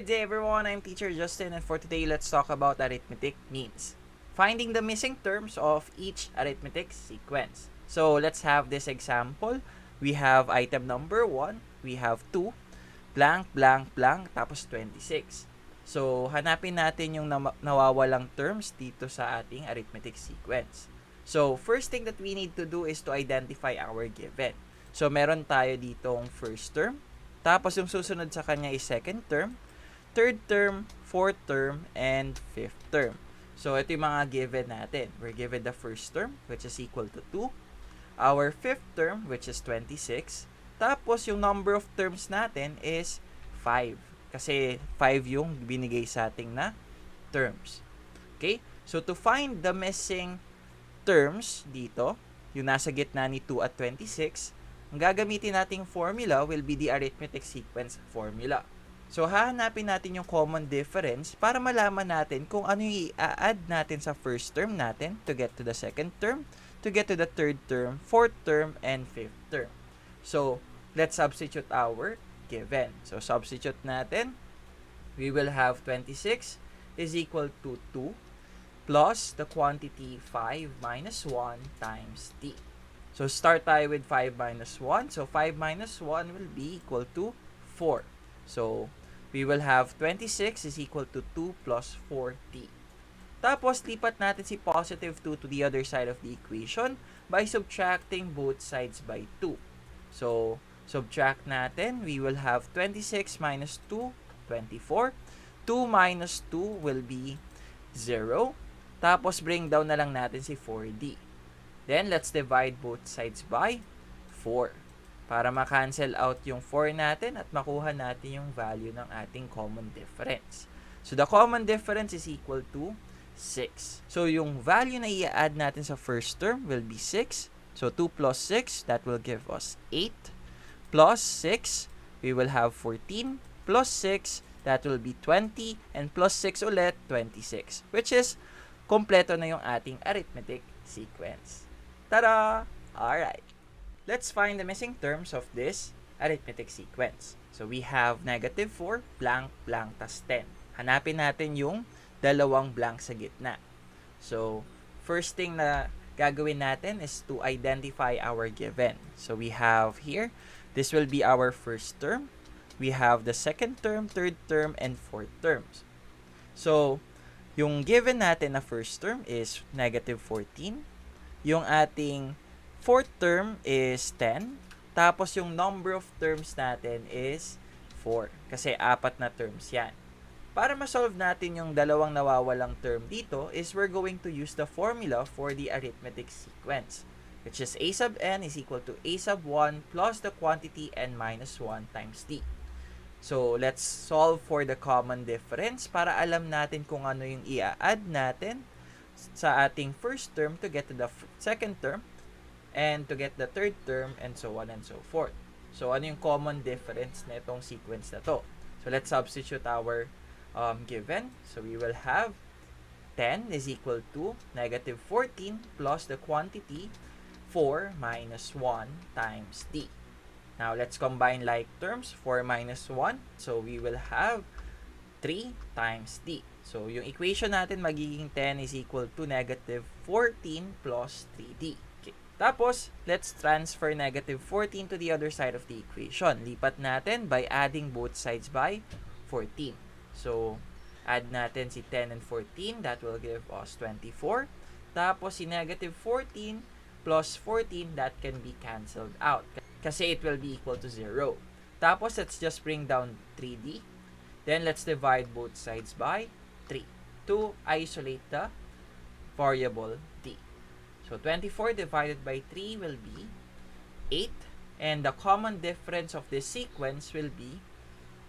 Good day everyone, I'm Teacher Justin, and for today let's talk about arithmetic means. Finding the missing terms of each arithmetic sequence. So let's have this example. We have item number 1, we have 2, blank, blank, blank, tapos 26. So hanapin natin yung nawawalang terms dito sa ating arithmetic sequence. So first thing that we need to do is to identify our given. So meron tayo ditong first term, tapos yung susunod sa kanya is second term, third term, fourth term, and fifth term. So ito yung mga given natin. We're given the first term, which is equal to 2. Our fifth term, which is 26. Tapos yung number of terms natin is 5. Kasi 5 yung binigay sa ating na terms. Okay? So to find the missing terms dito, yung nasa gitna ni 2 at 26, ang gagamitin nating formula will be the arithmetic sequence formula. So, hahanapin natin yung common difference para malaman natin kung ano yung i-add natin sa first term natin to get to the second term, to get to the third term, fourth term, and fifth term. So, let's substitute our given. So, substitute natin. We will have 26 is equal to 2 plus the quantity 5 minus 1 times t. So, start tayo with 5 minus 1. So, 5 minus 1 will be equal to 4. So, we will have 26 is equal to 2 plus 4t. Tapos, lipat natin si positive 2 to the other side of the equation by subtracting both sides by 2. So, subtract natin. We will have 26 minus 2, 24. 2 minus 2 will be 0. Tapos, bring down na lang natin si 4d. Then, let's divide both sides by 4 para ma-cancel out yung 4 natin at makuha natin yung value ng ating common difference. So, the common difference is equal to 6. So, yung value na i-add natin sa first term will be 6. So, 2 plus 6, that will give us 8. Plus 6, we will have 14. Plus 6, that will be 20. And plus 6 ulit, 26. Which is, kompleto na yung ating arithmetic sequence. Tada! Alright. Let's find the missing terms of this arithmetic sequence. So, we have negative 4, blank, blank, tas 10. Hanapin natin yung dalawang blank sa gitna. So, first thing na gagawin natin is to identify our given. So, we have here, this will be our first term. We have the second term, third term, and fourth terms. So, yung given natin na first term is negative 14. Yung ating fourth term is 10. Tapos yung number of terms natin is 4. Kasi 4 na terms yan. Para ma-solve natin yung dalawang nawawalang term dito is we're going to use the formula for the arithmetic sequence, which is a sub n is equal to a sub 1 plus the quantity n minus 1 times t. So, let's solve for the common difference para alam natin kung ano yung i-add natin sa ating first term to get to the second term and to get the third term and so on and so forth. So, ano yung common difference na itong sequence na to? So, let's substitute our given. So, we will have 10 is equal to negative 14 plus the quantity 4 minus 1 times t. Now, let's combine like terms. 4 minus 1. So, we will have 3 times t. So, yung equation natin magiging 10 is equal to negative 14 plus 3d. Okay. Tapos, let's transfer negative 14 to the other side of the equation. Lipat natin by adding both sides by 14. So, add natin si 10 and 14. That will give us 24. Tapos, si negative 14 plus 14, that can be cancelled out. Kasi it will be equal to 0. Tapos, let's just bring down 3d. Then, let's divide both sides by 3 to isolate the variable d. So, 24 divided by 3 will be 8. And the common difference of this sequence will be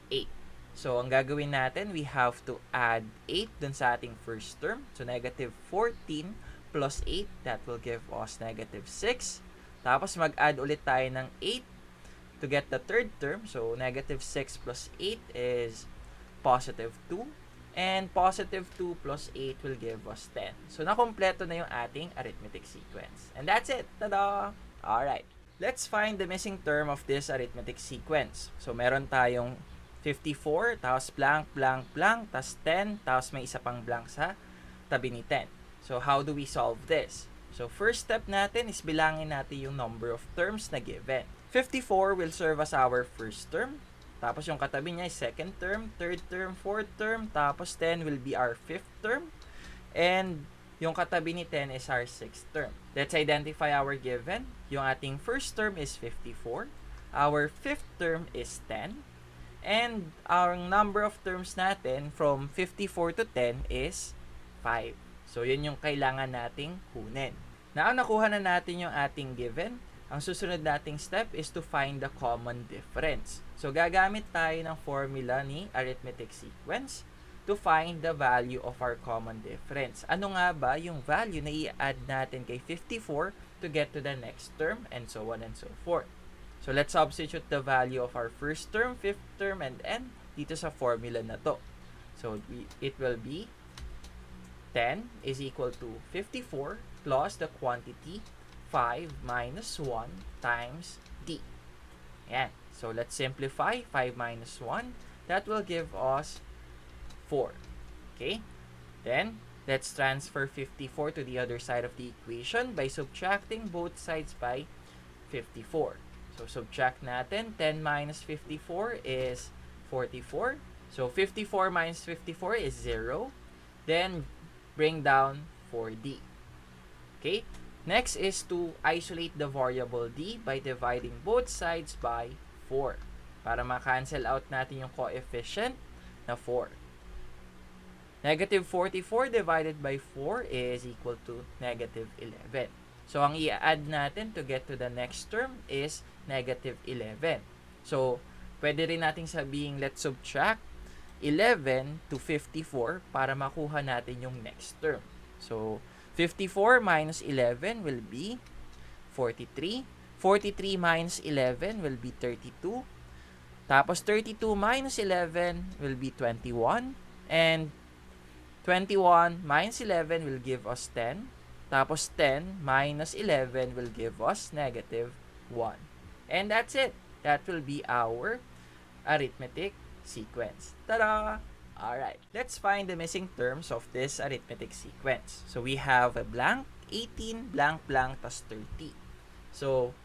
8. So, ang gagawin natin, we have to add 8 dun sa ating first term. So, negative 14 plus 8, that will give us negative 6. Tapos, mag-add ulit tayo ng 8 to get the third term. So, negative 6 plus 8 is positive 2. And positive 2 plus 8 will give us 10. So, nakompleto na yung ating arithmetic sequence. And that's it. Tada! Alright. Let's find the missing term of this arithmetic sequence. So, meron tayong 54, tapos blank, blank, blank, tapos 10, tapos may isa pang blank sa tabi ni 10. So, how do we solve this? So, first step natin is bilangin natin yung number of terms na given. 54 will serve as our first term. Tapos yung katabi niya is second term, third term, fourth term. Tapos 10 will be our fifth term. And yung katabi ni 10 is our sixth term. Let's identify our given. Yung ating first term is 54. Our fifth term is 10. And our number of terms natin from 54 to 10 is 5. So, yun yung kailangan nating kunin. Now, nakuha na natin yung ating given. Ang susunod nating step is to find the common difference. So, gagamit tayo ng formula ni arithmetic sequence to find the value of our common difference. Ano nga ba yung value na i-add natin kay 54 to get to the next term, and so on and so forth. So, let's substitute the value of our first term, fifth term, and n dito sa formula na to. So, it will be 10 is equal to 54 plus the quantity 5 minus 1 times d. Ayan. So, let's simplify 5 minus 1. That will give us 4. Okay? Then, let's transfer 54 to the other side of the equation by subtracting both sides by 54. So, subtract natin. 10 minus 54 is 44. So, 54 minus 54 is 0. Then, bring down 4d. Okay? Next is to isolate the variable d by dividing both sides by 4. Para ma-cancel out natin yung coefficient na 4. Negative 44 divided by 4 is equal to negative 11. So, ang i-add natin to get to the next term is negative 11. So, pwede rin nating sabihin, let's subtract 11 to 54 para makuha natin yung next term. So, 54 minus 11 will be 43. 43 minus 11 will be 32. Tapos, 32 minus 11 will be 21. And 21 minus 11 will give us 10. Tapos 10 minus 11 will give us negative 1. And that's it. That will be our arithmetic sequence. Ta-da! Alright, let's find the missing terms of this arithmetic sequence. So we have a blank, 18, blank, blank, tas 30. So,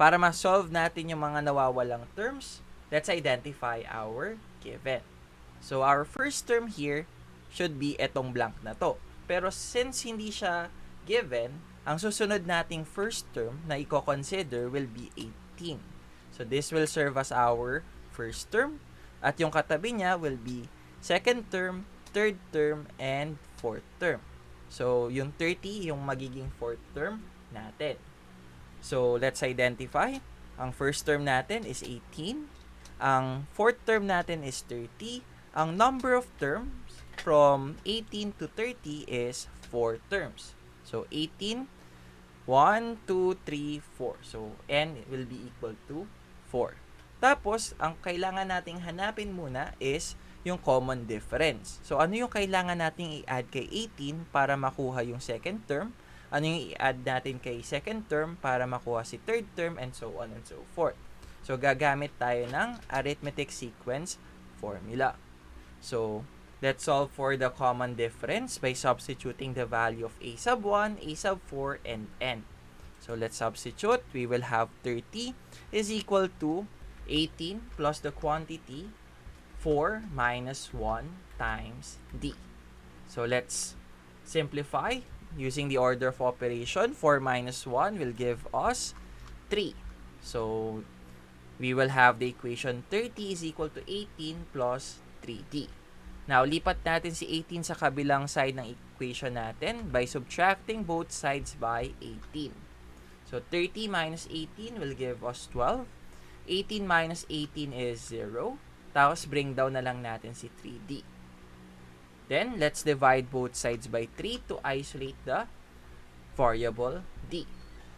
para ma-solve natin yung mga nawawalang terms, let's identify our given. So our first term here should be etong blank na to. Pero since hindi siya given, ang susunod nating first term na i-consider will be 18. So, this will serve as our first term. At yung katabi niya will be second term, third term, and fourth term. So, yung 30, yung magiging fourth term natin. So, let's identify. Ang first term natin is 18. Ang fourth term natin is 30. Ang number of terms from 18 to 30 is 4 terms. So, 18, 1, 2, 3, 4. So, n will be equal to 4. Tapos, ang kailangan nating hanapin muna is yung common difference. So, ano yung kailangan nating i-add kay 18 para makuha yung second term? Ano yung i-add natin kay second term para makuha si third term, and so on and so forth. So, gagamit tayo ng arithmetic sequence formula. So, let's solve for the common difference by substituting the value of a sub 1, a sub 4, and n. So, let's substitute. We will have 30 is equal to 18 plus the quantity 4 minus 1 times d. So, let's simplify using the order of operation. 4 minus 1 will give us 3. So, we will have the equation 30 is equal to 18 plus 3d. Now, lipat natin si 18 sa kabilang side ng equation natin by subtracting both sides by 18. So, 30 minus 18 will give us 12. 18 minus 18 is 0. Tapos, bring down na lang natin si 3d. Then, let's divide both sides by 3 to isolate the variable d.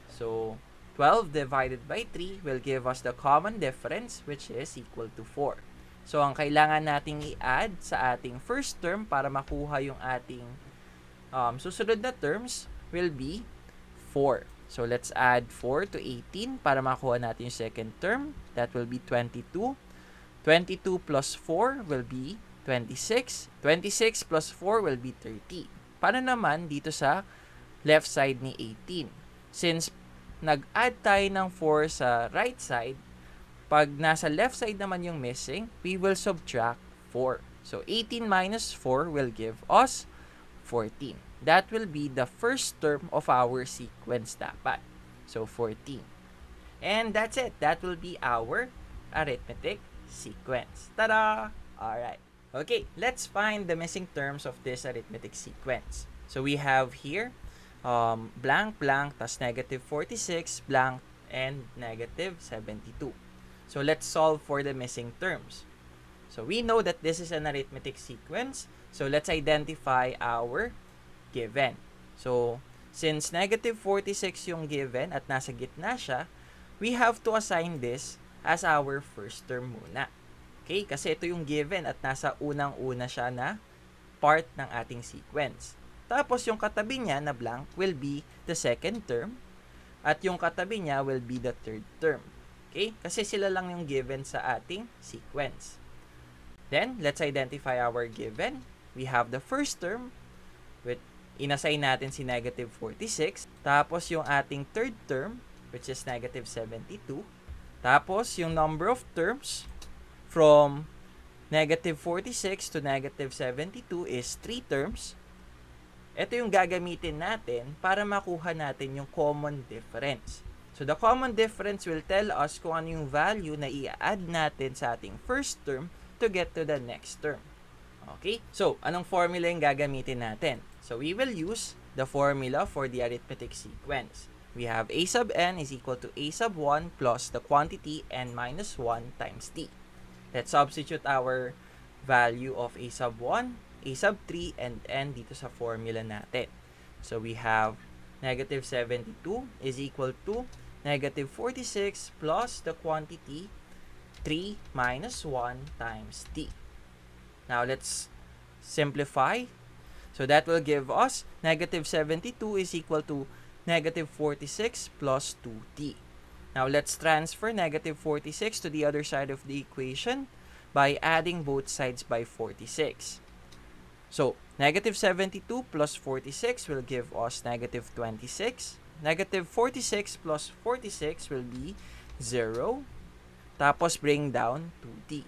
So, 12 divided by 3 will give us the common difference, which is equal to 4. So, ang kailangan nating i-add sa ating first term para makuha yung ating susunod na terms will be 4. So, let's add 4 to 18 para makuha natin yung second term. That will be 22 22 plus 4 will be 26. 26 plus 4 will be 30. Paano naman dito sa left side ni 18? Since nag-add tayo ng 4 sa right side, pag nasa left side naman yung missing, we will subtract 4. So 18 minus 4 will give us 14. That will be the first term of our sequence dapat. So 14. And that's it. That will be our arithmetic sequence. Ta-da! Alright. Okay, let's find the missing terms of this arithmetic sequence. So we have here blank, blank, tas negative 46, blank, and negative 72. So let's solve for the missing terms. So we know that this is an arithmetic sequence. So let's identify our given. So since negative 46 yung given at nasa gitna siya, we have to assign this as our first term muna. Okay? Kasi ito yung given at nasa unang-una siya na part ng ating sequence. Tapos yung katabi niya na blank will be the second term at yung katabi niya will be the third term. Okay? Kasi sila lang yung given sa ating sequence. Then, let's identify our given. We have the first term with inassign natin si negative 46. Tapos yung ating third term, which is negative 72. Tapos, yung number of terms from negative 46 to negative 72 is 3 terms. Ito yung gagamitin natin para makuha natin yung common difference. So, the common difference will tell us kung ano yung value na i-add natin sa ating first term to get to the next term. Okay? So, anong formula yung gagamitin natin? So, we will use the formula for the arithmetic sequence. We have a sub n is equal to a sub 1 plus the quantity n minus 1 times t. Let's substitute our value of a sub 1, a sub 3, and n dito sa formula natin. So we have negative 72 is equal to negative 46 plus the quantity 3 minus 1 times t. Now let's simplify. So that will give us negative 72 is equal to negative 46 plus 2t. Now, let's transfer negative 46 to the other side of the equation by adding both sides by 46. So, negative 72 plus 46 will give us negative 26. Negative 46 plus 46 will be 0. Tapos, bring down 2t.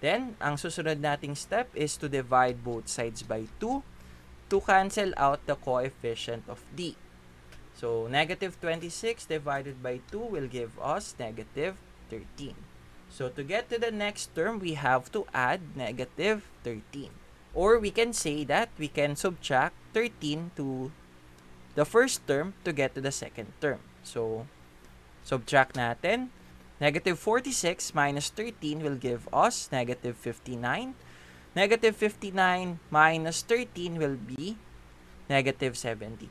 Then, ang susunod nating step is to divide both sides by 2 to cancel out the coefficient of d. So, negative 26 divided by 2 will give us negative 13. So, to get to the next term, we have to add negative 13. Or we can say that we can subtract 13 to the first term to get to the second term. So, subtract natin. Negative 46 minus 13 will give us negative 59. Negative 59 minus 13 will be negative 72.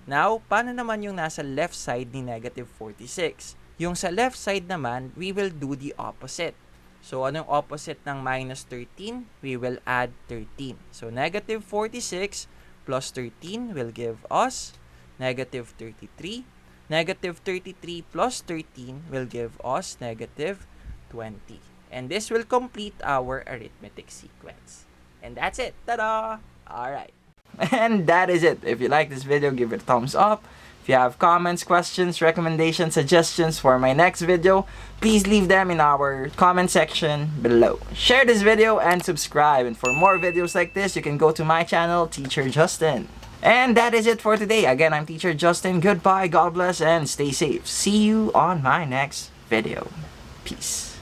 Now, paano naman yung nasa left side ni negative 46? Yung sa left side naman, we will do the opposite. So, anong opposite ng minus 13? We will add 13. So, negative 46 plus 13 will give us negative 33. Negative 33 plus 13 will give us negative 20. And this will complete our arithmetic sequence. And that's it. Ta-da! Alright. And that is it. If you like this video, give it a thumbs up. If you have comments, questions, recommendations, suggestions for my next video, please leave them in our comment section below. Share this video and subscribe. And for more videos like this, you can go to my channel, Teacher Justin. And that is it for today. Again, I'm Teacher Justin. Goodbye, God bless, and stay safe. See you on my next video. Peace.